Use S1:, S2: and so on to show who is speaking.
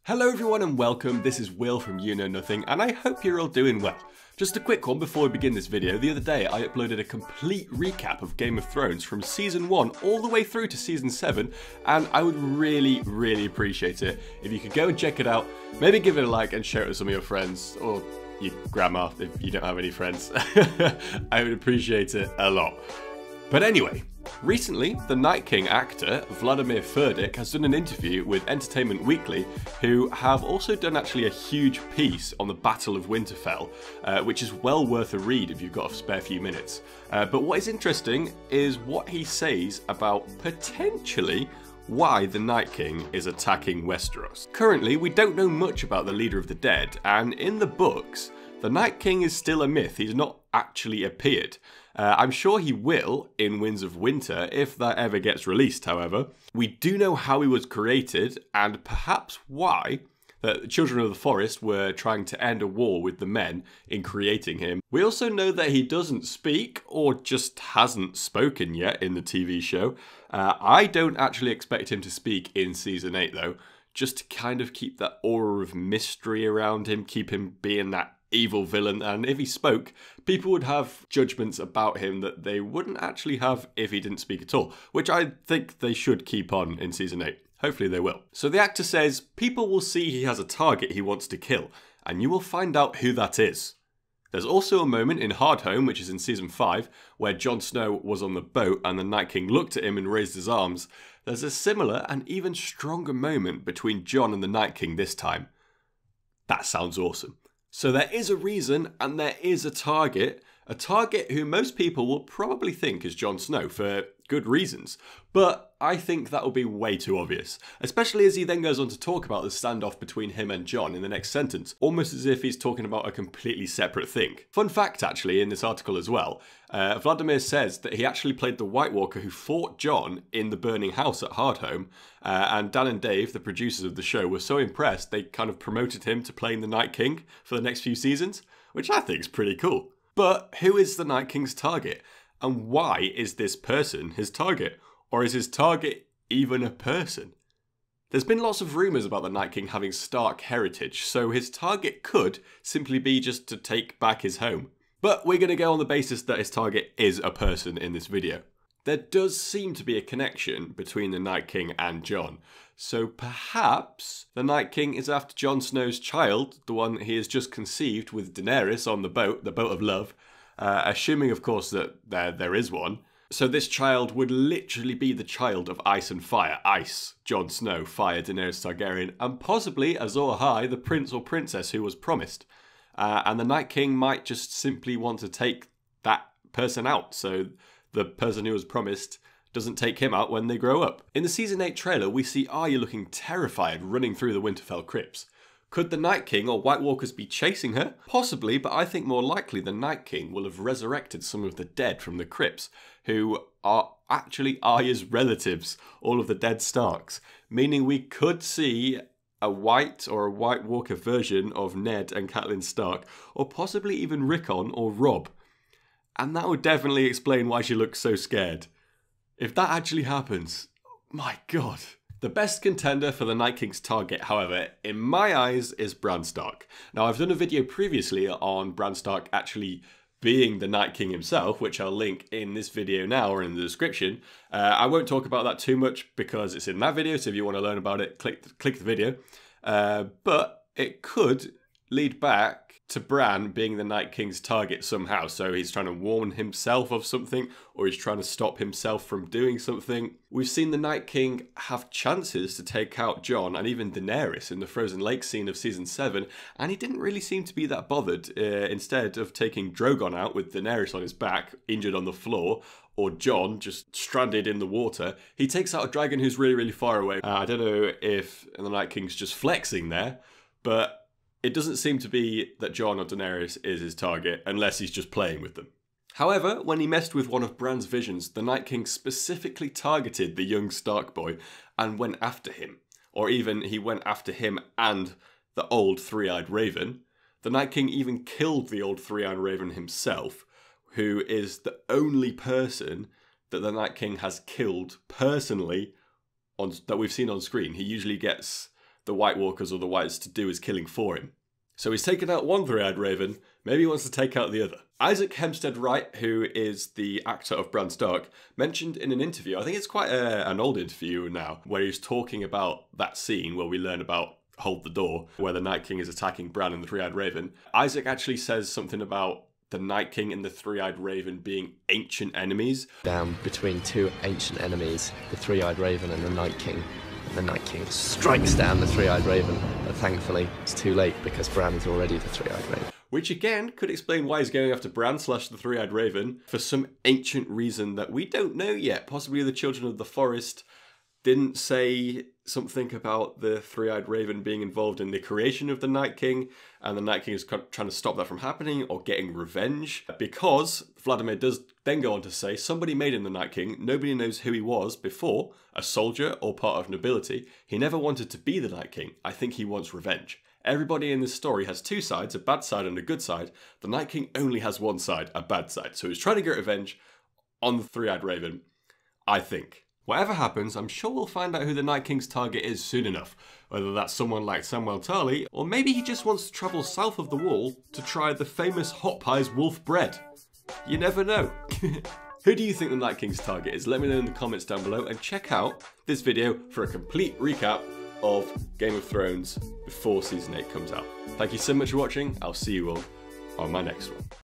S1: Hello everyone and welcome, this is Will from You Know Nothing and I hope you're all doing well. Just a quick one before we begin this video. The other day I uploaded a complete recap of Game of Thrones from Season 1 all the way through to Season 7 and I would really appreciate it if you could go and check it out, maybe give it a like and share it with some of your friends or your grandma if you don't have any friends. I would appreciate it a lot. But anyway, recently, the Night King actor, Vladimir Furdik, has done an interview with Entertainment Weekly, who have also done actually a huge piece on the Battle of Winterfell, which is well worth a read if you've got a spare few minutes. But what is interesting is what he says about potentially why the Night King is attacking Westeros. Currently, we don't know much about the Leader of the Dead, and in the books, the Night King is still a myth. He's not actually appeared. I'm sure he will in Winds of Winter, if that ever gets released, however. We do know how he was created, and perhaps why the Children of the Forest were trying to end a war with the men in creating him. We also know that he doesn't speak, or just hasn't spoken yet in the TV show. I don't actually expect him to speak in Season 8 though, just to kind of keep that aura of mystery around him, keep him being that evil villain, and if he spoke, people would have judgments about him that they wouldn't actually have if he didn't speak at all, which I think they should keep on in Season 8. Hopefully they will. So the actor says, people will see he has a target he wants to kill, and you will find out who that is. There's also a moment in Hardhome, which is in Season 5, where Jon Snow was on the boat and the Night King looked at him and raised his arms. There's a similar and even stronger moment between Jon and the Night King this time. That sounds awesome. So there is a reason and there is a target who most people will probably think is Jon Snow for good reasons. But I think that will be way too obvious, especially as he then goes on to talk about the standoff between him and Jon in the next sentence, almost as if he's talking about a completely separate thing. Fun fact actually in this article as well, Vladimir says that he actually played the White Walker who fought Jon in the burning house at Hardhome, and Dan and Dave, the producers of the show, were so impressed they kind of promoted him to playing the Night King for the next few seasons, which I think is pretty cool. But who is the Night King's target? And why is this person his target? Or is his target even a person? There's been lots of rumours about the Night King having Stark heritage, so his target could simply be just to take back his home. But we're going to go on the basis that his target is a person in this video. There does seem to be a connection between the Night King and Jon. So perhaps the Night King is after Jon Snow's child, the one he has just conceived with Daenerys on the boat of love, assuming of course that there is one. So this child would literally be the child of Ice and Fire. Ice, Jon Snow, Fire, Daenerys Targaryen, and possibly Azor Ahai, the prince or princess who was promised. And the Night King might just simply want to take that person out, so the person who was promised doesn't take him out when they grow up. In the Season 8 trailer, we see Arya looking terrified running through the Winterfell crypts. Could the Night King or White Walkers be chasing her? Possibly, but I think more likely the Night King will have resurrected some of the dead from the crypts, who are actually Arya's relatives, all of the dead Starks, meaning we could see a White or a White Walker version of Ned and Catelyn Stark, or possibly even Rickon or Robb. And that would definitely explain why she looks so scared. If that actually happens, my god. The best contender for the Night King's target, however, in my eyes, is Bran Stark. Now, I've done a video previously on Bran Stark actually being the Night King himself, which I'll link in this video now or in the description. I won't talk about that too much because it's in that video, so if you want to learn about it, click the video. But it could lead back to Bran being the Night King's target somehow. So he's trying to warn himself of something, or he's trying to stop himself from doing something. We've seen the Night King have chances to take out Jon and even Daenerys in the Frozen Lake scene of Season 7, and he didn't really seem to be that bothered. Instead of taking Drogon out with Daenerys on his back, injured on the floor, or Jon just stranded in the water, he takes out a dragon who's really far away. I don't know if the Night King's just flexing there, but it doesn't seem to be that Jon or Daenerys is his target, unless he's just playing with them. However, when he messed with one of Bran's visions, the Night King specifically targeted the young Stark boy and went after him. Or even he went after him and the old three-eyed raven. The Night King even killed the old three-eyed raven himself, who is the only person that the Night King has killed personally that we've seen on screen. He usually gets the White Walkers or the Whites to do his killing for him. So he's taken out one three-eyed raven, maybe he wants to take out the other. Isaac Hempstead Wright, who is the actor of Bran Stark, mentioned in an interview, I think it's quite an old interview now, where he's talking about that scene where we learn about Hold the Door, where the Night King is attacking Bran and the three-eyed raven. Isaac actually says something about the Night King and the three-eyed raven being ancient enemies.
S2: Down between two ancient enemies, the three-eyed raven and the Night King. The Night King strikes down the three-eyed raven, but thankfully it's too late because Bran is already the three-eyed raven.
S1: Which again could explain why he's going after Bran / the three-eyed raven for some ancient reason that we don't know yet. Possibly the Children of the Forest didn't say something about the three-eyed raven being involved in the creation of the Night King, and the Night King is trying to stop that from happening or getting revenge, because Vladimir does then go on to say somebody made him the Night King. Nobody knows who he was before, a soldier or part of nobility. He never wanted to be the Night King. I think he wants revenge. Everybody in this story has two sides, a bad side and a good side. The Night King only has one side, a bad side. So he's trying to get revenge on the three-eyed raven, I think. Whatever happens, I'm sure we'll find out who the Night King's target is soon enough. Whether that's someone like Samwell Tarly, or maybe he just wants to travel south of the wall to try the famous Hot Pies wolf bread. You never know. Who do you think the Night King's target is? Let me know in the comments down below, and check out this video for a complete recap of Game of Thrones before Season 8 comes out. Thank you so much for watching. I'll see you all on my next one.